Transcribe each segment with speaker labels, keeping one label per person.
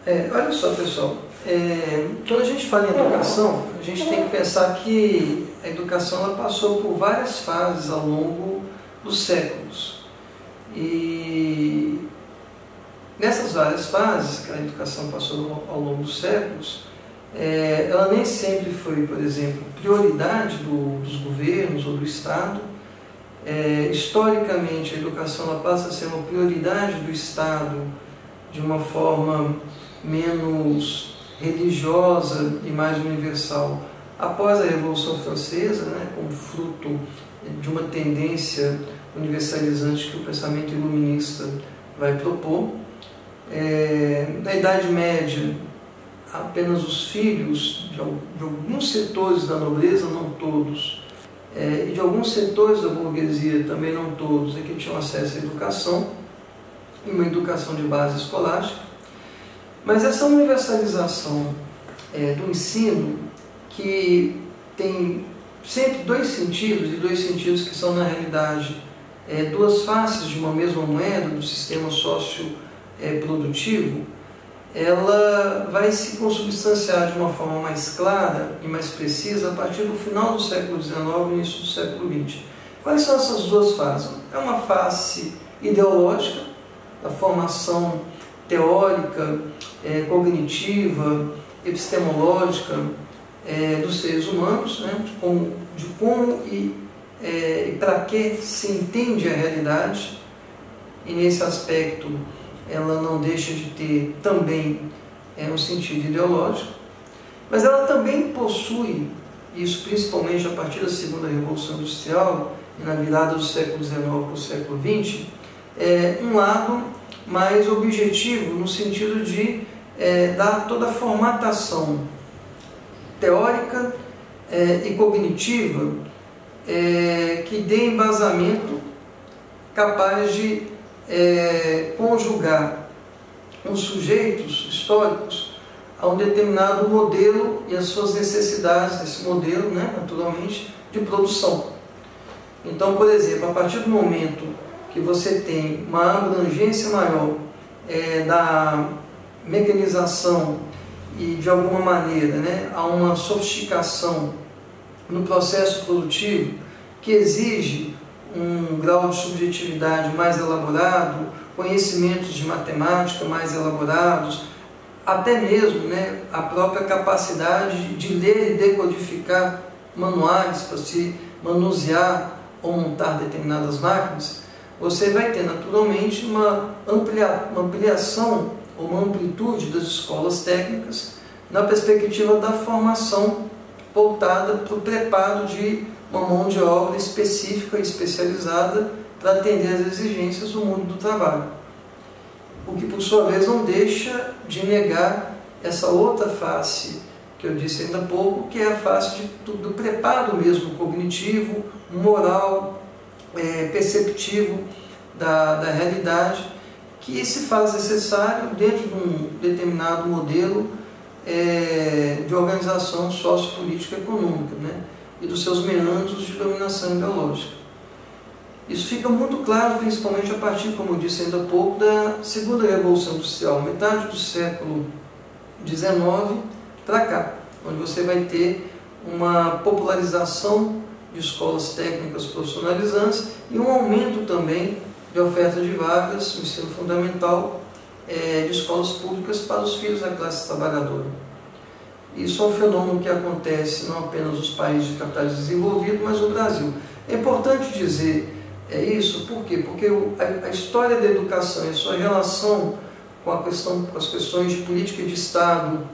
Speaker 1: Olha só, pessoal, quando a gente fala em educação, a gente tem que pensar que a educação ela passou por várias fases ao longo dos séculos. E nessas várias fases que a educação passou ao longo dos séculos, ela nem sempre foi, por exemplo, prioridade dos governos ou do Estado. Historicamente, a educação ela passa a ser uma prioridade do Estado de uma forma menos religiosa e mais universal após a Revolução Francesa, como fruto de uma tendência universalizante que o pensamento iluminista vai propor. Na Idade Média, apenas os filhos de alguns setores da nobreza, não todos, e de alguns setores da burguesia, também não todos, que tinham acesso à educação, e uma educação de base escolástica. Mas essa universalização do ensino, que tem sempre dois sentidos, e dois sentidos que são, na realidade, duas faces de uma mesma moeda do sistema socio-produtivo, ela vai se consubstanciar de uma forma mais clara e mais precisa a partir do final do século XIX e início do século XX. Quais são essas duas fases? É uma face ideológica, da formação teórica, cognitiva, epistemológica dos seres humanos, de como e para que se entende a realidade, e nesse aspecto ela não deixa de ter também um sentido ideológico, mas ela também possui, isso principalmente a partir da segunda Revolução Industrial e na virada do século XIX para o século XX, um lado mais objetivo, no sentido de dar toda a formatação teórica e cognitiva que dê embasamento capaz de conjugar os sujeitos históricos a um determinado modelo e as suas necessidades desse modelo, naturalmente, de produção. Então, por exemplo, a partir do momento que você tem uma abrangência maior da mecanização e, de alguma maneira, há uma sofisticação no processo produtivo que exige um grau de subjetividade mais elaborado, conhecimentos de matemática mais elaborados, até mesmo a própria capacidade de ler e decodificar manuais para se manusear ou montar determinadas máquinas, você vai ter naturalmente uma ampliação ou uma amplitude das escolas técnicas na perspectiva da formação voltada para o preparo de uma mão de obra específica e especializada para atender às exigências do mundo do trabalho. O que, por sua vez, não deixa de negar essa outra face que eu disse ainda há pouco, que é a face do preparo mesmo cognitivo, moral, perceptivo da realidade, que se faz necessário dentro de um determinado modelo de organização sociopolítica e econômica, e dos seus meandros de dominação ideológica. Isso fica muito claro, principalmente a partir, como eu disse ainda há pouco, da segunda Revolução Industrial, metade do século XIX para cá, onde você vai ter uma popularização de escolas técnicas profissionalizantes e um aumento também de oferta de vagas no ensino fundamental de escolas públicas para os filhos da classe trabalhadora. Isso é um fenômeno que acontece não apenas nos países de capitais desenvolvidos, mas no Brasil. É importante dizer isso, por quê? Porque a história da educação e a sua relação com as questões de política de Estado,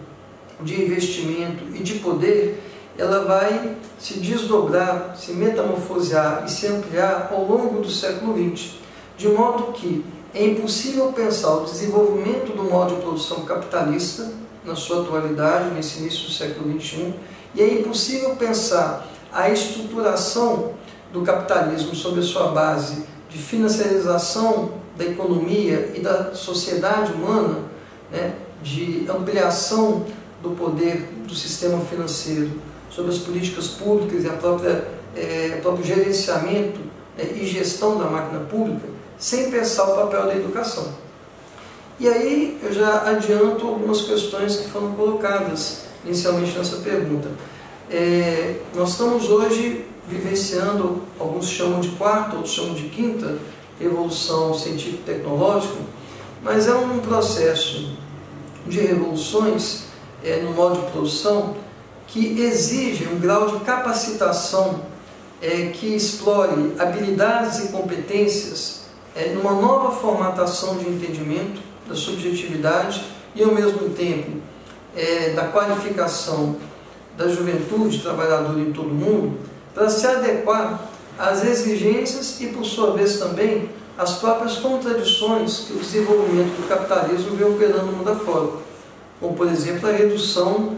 Speaker 1: de investimento e de poder, ela vai se desdobrar, se metamorfosear e se ampliar ao longo do século XX, de modo que é impossível pensar o desenvolvimento do modo de produção capitalista na sua atualidade, nesse início do século XXI, e é impossível pensar a estruturação do capitalismo sob a sua base de financiarização da economia e da sociedade humana, de ampliação do poder do sistema financeiro sobre as políticas públicas e o próprio gerenciamento e gestão da máquina pública, sem pensar o papel da educação. E aí eu já adianto algumas questões que foram colocadas inicialmente nessa pergunta. Nós estamos hoje vivenciando, alguns chamam de quarta, outros chamam de quinta revolução científico-tecnológica, mas é um processo de revoluções no modo de produção que exige um grau de capacitação que explore habilidades e competências numa nova formatação de entendimento da subjetividade e, ao mesmo tempo, da qualificação da juventude trabalhadora em todo o mundo, para se adequar às exigências e, por sua vez, também às próprias contradições que o desenvolvimento do capitalismo vem operando no mundo afora, como, por exemplo, a redução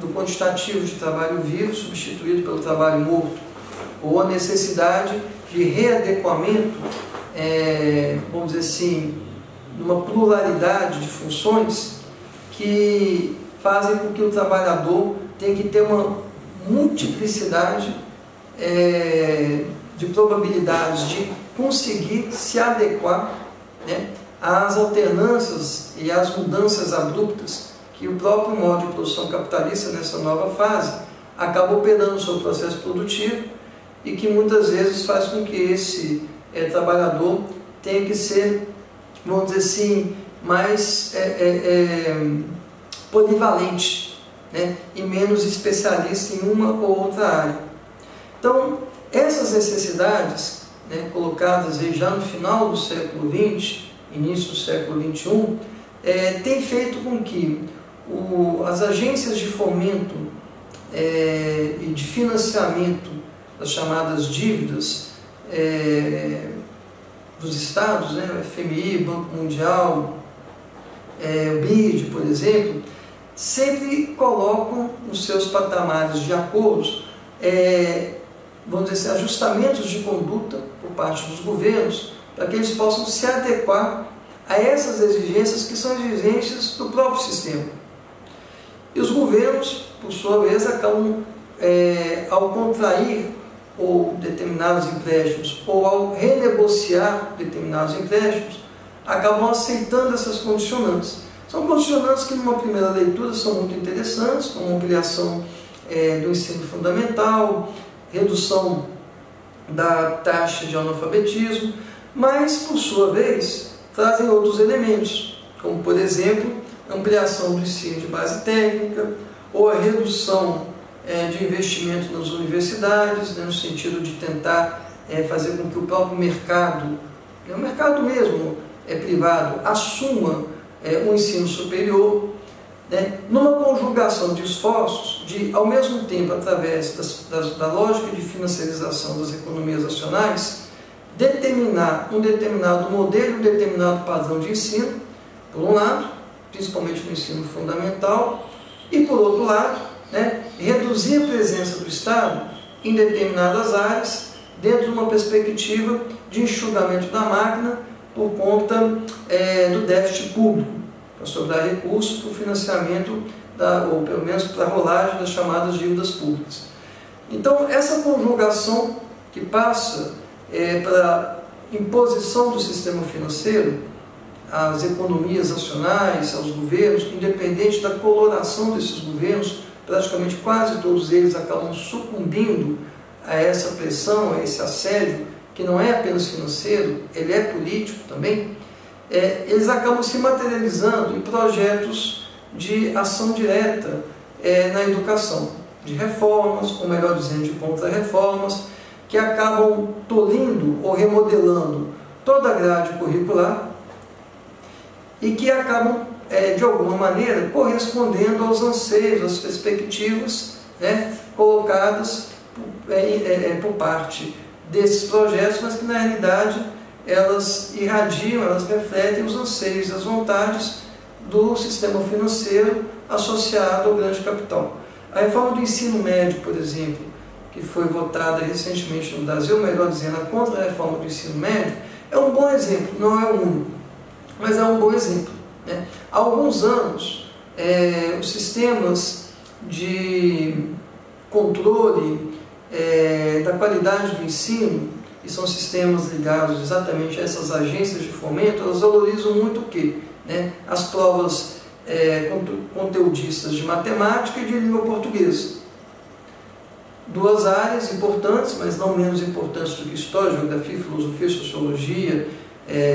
Speaker 1: do quantitativo de trabalho vivo substituído pelo trabalho morto, ou a necessidade de readequamento, vamos dizer assim, numa pluralidade de funções que fazem com que o trabalhador tenha que ter uma multiplicidade de probabilidades de conseguir se adequar, né, às alternâncias e às mudanças abruptas que o próprio modo de produção capitalista nessa nova fase acaba operando sobre o processo produtivo e que muitas vezes faz com que esse trabalhador tenha que ser, vamos dizer assim, mais polivalente, né, e menos especialista em uma ou outra área. Então, essas necessidades, né, colocadas aí já no final do século XX, início do século XXI, tem feito com que as agências de fomento e de financiamento das chamadas dívidas dos estados, né, o FMI, Banco Mundial, o BID, por exemplo, sempre colocam nos seus patamares de acordos, vamos dizer assim, ajustamentos de conduta por parte dos governos, para que eles possam se adequar a essas exigências que são exigências do próprio sistema. E os governos, por sua vez, acabam, ao contrair ou determinados empréstimos, ou ao renegociar determinados empréstimos, acabam aceitando essas condicionantes. São condicionantes que, numa primeira leitura, são muito interessantes, como ampliação do ensino fundamental, redução da taxa de analfabetismo, mas, por sua vez, trazem outros elementos, como, por exemplo, ampliação do ensino de base técnica, ou a redução de investimento nas universidades, né, no sentido de tentar fazer com que o próprio mercado, o mercado mesmo privado, assuma um ensino superior, né, numa conjugação de esforços de, ao mesmo tempo, através da lógica de financiarização das economias nacionais, determinar um determinado modelo, um determinado padrão de ensino, por um lado, principalmente no ensino fundamental, e por outro lado, né, reduzir a presença do Estado em determinadas áreas, dentro de uma perspectiva de enxugamento da máquina por conta do déficit público, para sobrar recursos para o financiamento, ou pelo menos para a rolagem das chamadas dívidas públicas. Então, essa conjugação que passa para imposição do sistema financeiro às economias nacionais, aos governos, independente da coloração desses governos, praticamente quase todos eles acabam sucumbindo a essa pressão, a esse assédio, que não é apenas financeiro, ele é político também. Eles acabam se materializando em projetos de ação direta na educação, de reformas, ou melhor dizendo, de contra-reformas, que acabam tolindo ou remodelando toda a grade curricular e que acabam, de alguma maneira, correspondendo aos anseios, às perspectivas, né, colocadas por parte desses projetos, mas que na realidade elas irradiam, elas refletem os anseios, as vontades do sistema financeiro associado ao grande capital. A reforma do ensino médio, por exemplo, que foi votada recentemente no Brasil, melhor dizendo, a contra-reforma do ensino médio, é um bom exemplo, não é o único, mas é um bom exemplo, né? Há alguns anos, os sistemas de controle da qualidade do ensino que são sistemas ligados exatamente a essas agências de fomento, elas valorizam muito o quê? Né? As provas conteudistas de matemática e de língua portuguesa. Duas áreas importantes, mas não menos importantes do que história, geografia, filosofia, sociologia,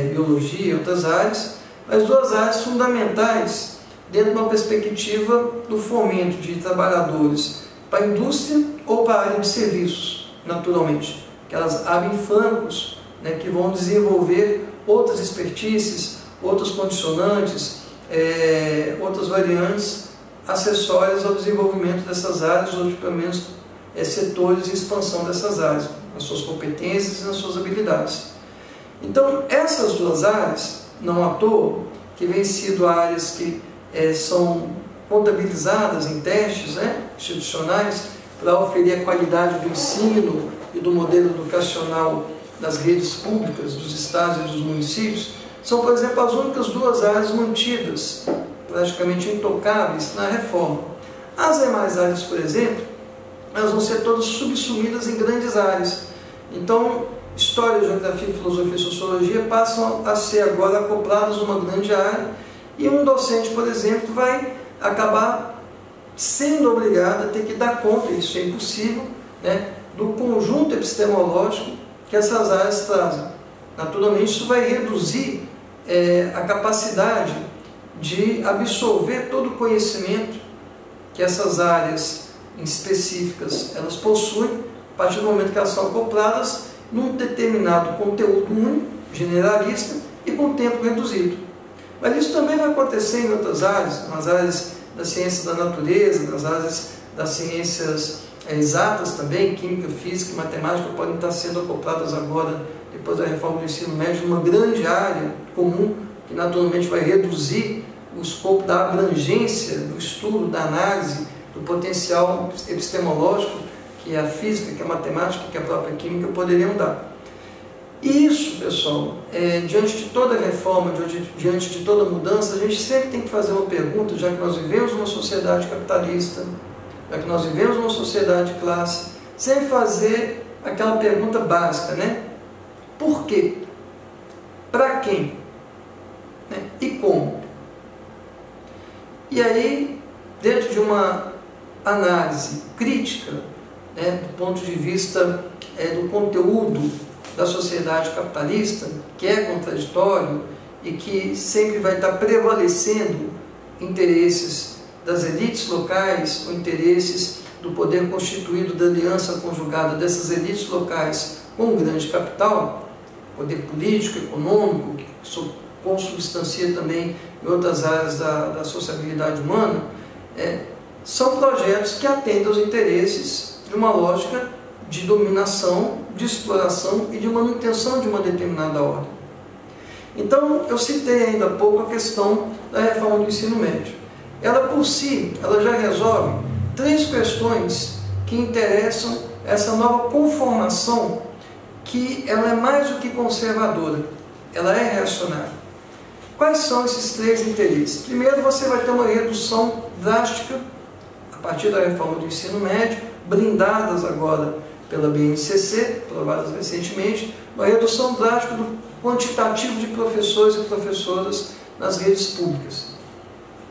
Speaker 1: biologia e outras áreas, mas duas áreas fundamentais dentro de uma perspectiva do fomento de trabalhadores para a indústria ou para a área de serviços, naturalmente, que elas abrem flancos, né, que vão desenvolver outras expertises, outros condicionantes, outras variantes acessórias ao desenvolvimento dessas áreas, ou de, pelo menos setores de expansão dessas áreas, nas suas competências e nas suas habilidades. Então, essas duas áreas, não à toa, que vêm sido áreas que são contabilizadas em testes, né, institucionais, para oferir a qualidade do ensino e do modelo educacional das redes públicas, dos estados e dos municípios, são, por exemplo, as únicas duas áreas mantidas, praticamente intocáveis, na reforma. As demais áreas, por exemplo, elas vão ser todas subsumidas em grandes áreas. Então, história, geografia, filosofia e sociologia passam a ser agora acopladas a uma grande área, e um docente, por exemplo, vai acabar sendo obrigado a ter que dar conta, isso é impossível, né, do conjunto epistemológico que essas áreas trazem. Naturalmente, isso vai reduzir a capacidade de absorver todo o conhecimento que essas áreas específicas elas possuem, a partir do momento que elas são acopladas num determinado conteúdo único, generalista e com tempo reduzido. Mas isso também vai acontecer em outras áreas, nas áreas da ciência da natureza, nas áreas das ciências exatas também, química, física e matemática podem estar sendo acopladas agora, depois da reforma do ensino médio, numa grande área comum, que naturalmente vai reduzir o escopo da abrangência do estudo, da análise, do potencial epistemológico que a física, que a matemática, que a própria química poderiam dar. E isso, pessoal, diante de toda reforma, diante de toda mudança, a gente sempre tem que fazer uma pergunta, já que nós vivemos uma sociedade capitalista, já que nós vivemos uma sociedade de classe, sempre fazer aquela pergunta básica, né? Por quê? Para quem? Né? E como? E aí, dentro de uma análise crítica, né, do ponto de vista do conteúdo da sociedade capitalista, que é contraditório e que sempre vai estar prevalecendo interesses das elites locais, ou interesses do poder constituído da aliança conjugada dessas elites locais com o grande capital, poder político, econômico, que consubstancia também em outras áreas da sociabilidade humana, são projetos que atendem aos interesses de uma lógica de dominação, de exploração e de manutenção de uma determinada ordem. Então, eu citei ainda há pouco a questão da reforma do ensino médio. Ela, por si, ela já resolve três questões que interessam essa nova conformação, que ela é mais do que conservadora, ela é reacionária. Quais são esses três interesses? Primeiro, você vai ter uma redução drástica, a partir da reforma do ensino médio, blindadas agora pela BNCC, aprovadas recentemente, uma redução drástica do quantitativo de professores e professoras nas redes públicas.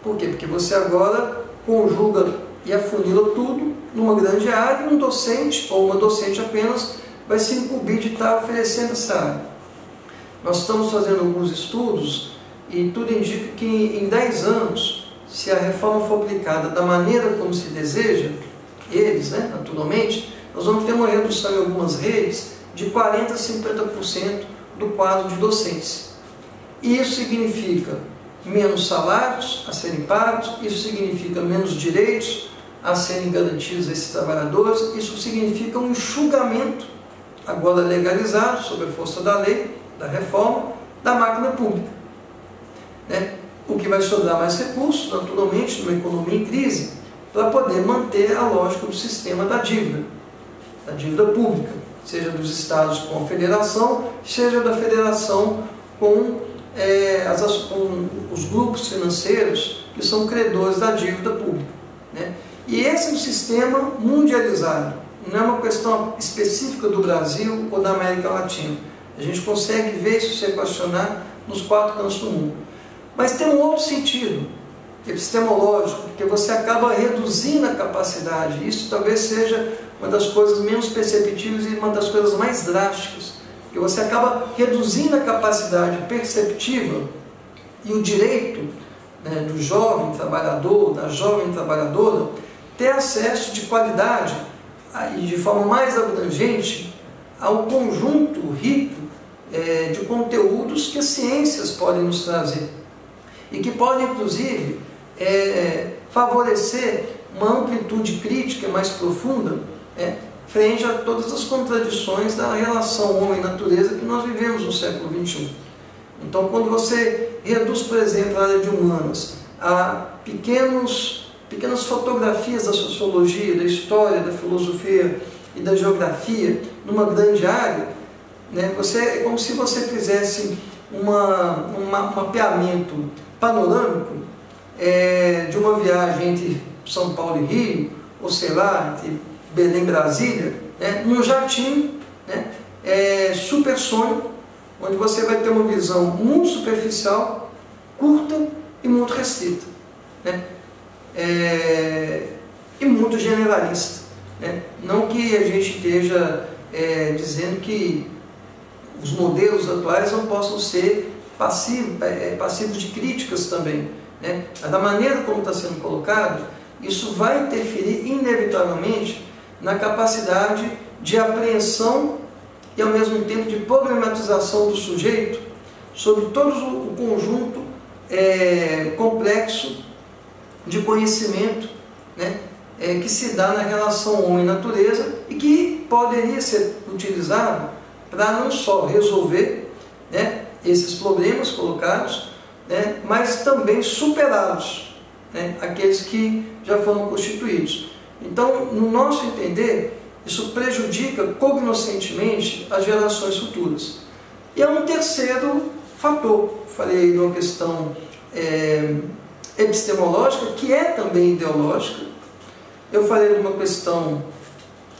Speaker 1: Por quê? Porque você agora conjuga e afunila tudo numa grande área, e um docente ou uma docente apenas vai se incumbir de estar oferecendo essa área. Nós estamos fazendo alguns estudos e tudo indica que em 10 anos, se a reforma for aplicada da maneira como se deseja, eles, né, naturalmente, nós vamos ter uma redução em algumas redes de 40% a 50% do quadro de docentes. E isso significa menos salários a serem pagos, isso significa menos direitos a serem garantidos a esses trabalhadores, isso significa um enxugamento, agora legalizado, sob a força da lei, da reforma, da máquina pública. Né? O que vai sobrar mais recursos, naturalmente, numa economia em crise, para poder manter a lógica do sistema da dívida pública, seja dos estados com a federação, seja da federação com os grupos financeiros que são credores da dívida pública. Né? E esse é um sistema mundializado. não é uma questão específica do Brasil ou da América Latina. A gente consegue ver isso se equacionar nos 4 cantos do mundo. Mas tem um outro sentido epistemológico, porque você acaba reduzindo a capacidade. Isso talvez seja uma das coisas menos perceptíveis e uma das coisas mais drásticas, porque você acaba reduzindo a capacidade perceptiva e o direito, né, do jovem trabalhador, da jovem trabalhadora, ter acesso de qualidade e de forma mais abrangente ao conjunto rico de conteúdos que as ciências podem nos trazer e que podem, inclusive, favorecer uma amplitude crítica mais profunda frente a todas as contradições da relação homem-natureza que nós vivemos no século XXI. Então, quando você reduz, por exemplo, a área de humanas a pequenas fotografias da sociologia, da história, da filosofia e da geografia numa grande área, né, é como se você fizesse um mapeamento panorâmico de uma viagem entre São Paulo e Rio, ou sei lá, entre Belém e Brasília, né, num jatinho, né, supersônico, onde você vai ter uma visão muito superficial, curta e muito restrita, né, e muito generalista, né? Não que a gente esteja dizendo que os modelos atuais não possam ser passivos de críticas também, né? Mas da maneira como está sendo colocado, isso vai interferir inevitavelmente na capacidade de apreensão e ao mesmo tempo de problematização do sujeito sobre todo o conjunto complexo de conhecimento, né, que se dá na relação homem-natureza e que poderia ser utilizado para não só resolver, né, esses problemas colocados, né, mas também superá-los, né, aqueles que já foram constituídos. Então, no nosso entender, isso prejudica cognoscentemente as gerações futuras. E há um terceiro fator, falei de uma questão epistemológica, que é também ideológica. Eu falei de uma questão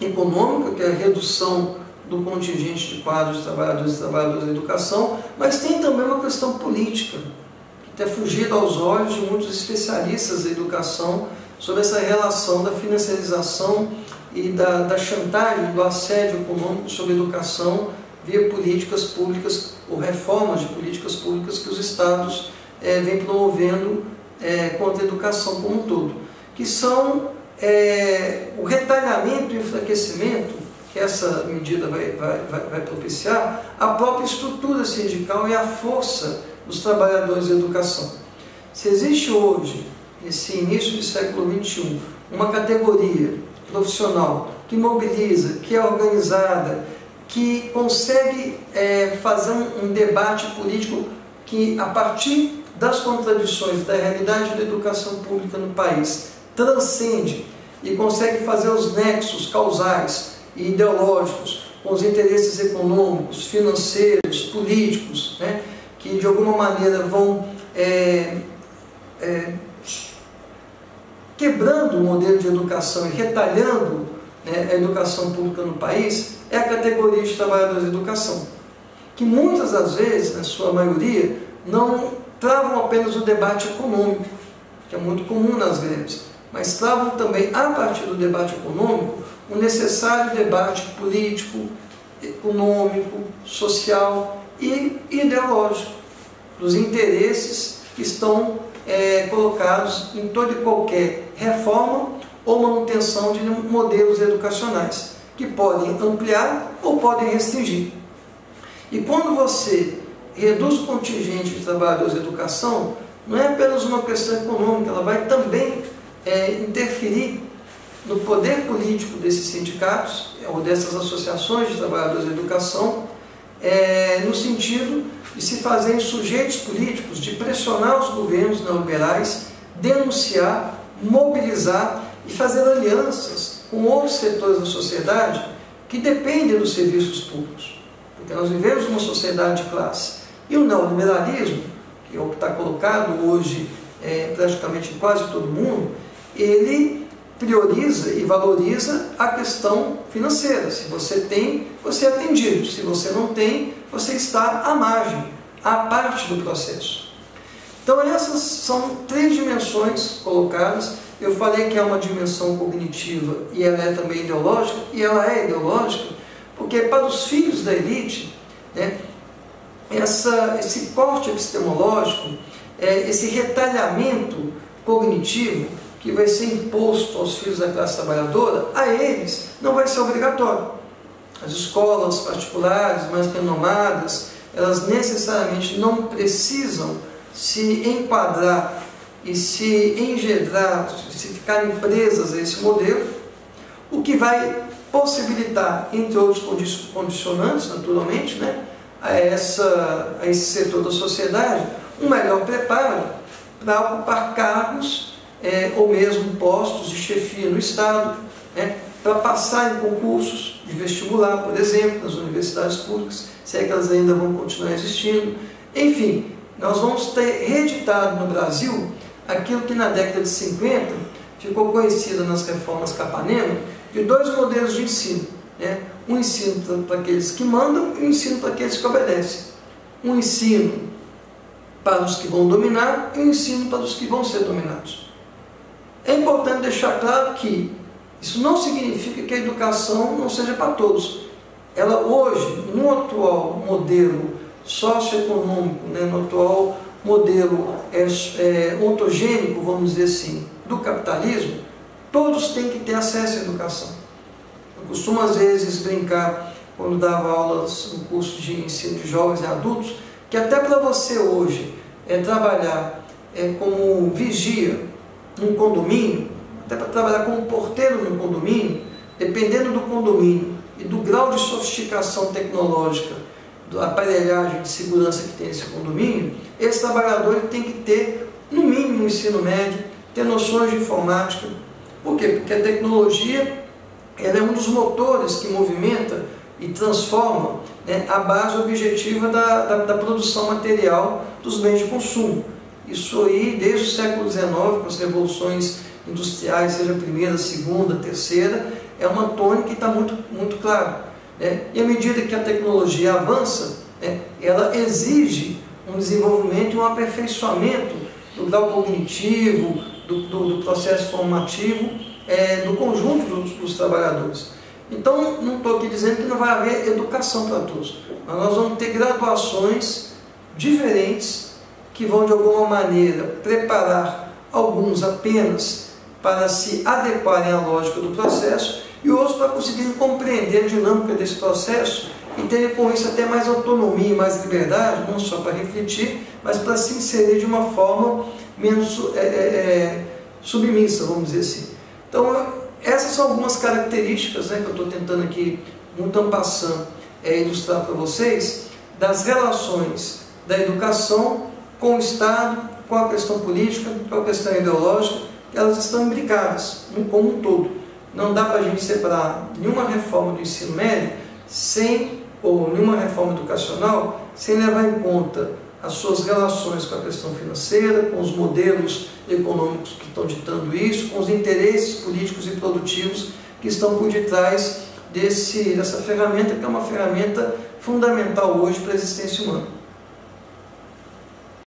Speaker 1: econômica, que é a redução do contingente de quadros de trabalhadores e trabalhadoras da educação, mas tem também uma questão política, que tem fugido aos olhos de muitos especialistas da educação sobre essa relação da financiarização e da chantagem, do assédio econômico sobre a educação via políticas públicas ou reformas de políticas públicas que os Estados vêm promovendo contra a educação como um todo, que são o retalhamento e o enfraquecimento que essa medida vai propiciar, a própria estrutura sindical e a força dos trabalhadores da educação. Se existe hoje, nesse início do século XXI, uma categoria profissional que mobiliza, que é organizada, que consegue fazer um debate político que, a partir das contradições da realidade da educação pública no país, transcende e consegue fazer os nexos causais e ideológicos com os interesses econômicos, financeiros, políticos, né, que de alguma maneira vão quebrando o modelo de educação e retalhando, né, a educação pública no país, é a categoria de trabalhadores de educação, que muitas das vezes, na sua maioria, não travam apenas o debate econômico, que é muito comum nas greves, mas travam também, a partir do debate econômico, o necessário debate político, econômico, social e ideológico, dos interesses que estão colocados em toda e qualquer reforma ou manutenção de modelos educacionais, que podem ampliar ou podem restringir. E quando você reduz o contingente de trabalhadores de educação, não é apenas uma questão econômica, ela vai também interferir no poder político desses sindicatos ou dessas associações de trabalhadores de educação, no sentido de se fazerem sujeitos políticos, de pressionar os governos neoliberais, denunciar, mobilizar e fazer alianças com outros setores da sociedade que dependem dos serviços públicos. Porque nós vivemos uma sociedade de classe. E o neoliberalismo, que é o que está colocado hoje praticamente em quase todo mundo, ele prioriza e valoriza a questão financeira. Se você tem, você é atendido. Se você não tem, você está à margem, à parte do processo. Então essas são 3 dimensões colocadas. Eu falei que é uma dimensão cognitiva e ela é também ideológica, e ela é ideológica porque para os filhos da elite, né, esse corte epistemológico, esse retalhamento cognitivo que vai ser imposto aos filhos da classe trabalhadora, a eles não vai ser obrigatório. As escolas particulares mais renomadas, elas necessariamente não precisam se enquadrar e se engendrar, se ficarem presas a esse modelo, o que vai possibilitar, entre outros condicionantes, naturalmente, né, a esse setor da sociedade, um melhor preparo para ocupar cargos ou mesmo postos de chefia no Estado, né, para passar em concursos de vestibular, por exemplo, nas universidades públicas, se é que elas ainda vão continuar existindo. Enfim, nós vamos ter reeditado no Brasil aquilo que na década de 50 ficou conhecido nas reformas Capanema, de 2 modelos de ensino, né? Um ensino para aqueles que mandam e um ensino para aqueles que obedecem. Um ensino para os que vão dominar e um ensino para os que vão ser dominados. É importante deixar claro que isso não significa que a educação não seja para todos. Ela hoje, no atual modelo socioeconômico, né, no atual modelo ontogênico, vamos dizer assim, do capitalismo, todos têm que ter acesso à educação. Eu costumo às vezes brincar, quando dava aulas no curso de ensino de jovens e adultos, que até para você hoje trabalhar como vigia num condomínio, até para trabalhar como porteiro num condomínio, dependendo do condomínio e do grau de sofisticação tecnológica, da aparelhagem de segurança que tem esse condomínio, esse trabalhador ele tem que ter, no mínimo, um ensino médio, ter noções de informática. Por quê? Porque a tecnologia ela é um dos motores que movimenta e transforma, né, a base objetiva da produção material dos bens de consumo. Isso aí, desde o século XIX, com as revoluções industriais, seja a primeira, a segunda, a terceira, é uma tônica que está muito clara. E à medida que a tecnologia avança, ela exige um desenvolvimento e um aperfeiçoamento do grau cognitivo, do processo formativo, do conjunto dos trabalhadores. Então, não estou aqui dizendo que não vai haver educação para todos, mas nós vamos ter graduações diferentes que vão, de alguma maneira, preparar alguns apenas para se adequarem à lógica do processo e outros para conseguirem compreender a dinâmica desse processo e terem com isso até mais autonomia e mais liberdade, não só para refletir, mas para se inserir de uma forma menos submissa, vamos dizer assim. Então, essas são algumas características, né, que eu estou tentando aqui, muito en passant, ilustrar para vocês, das relações da educação com o Estado, com a questão política, com a questão ideológica, elas estão imbricadas, como um todo. Não dá para a gente separar nenhuma reforma do ensino médio ou nenhuma reforma educacional sem levar em conta as suas relações com a questão financeira, com os modelos econômicos que estão ditando isso, com os interesses políticos e produtivos que estão por detrás dessa ferramenta, que é uma ferramenta fundamental hoje para a existência humana.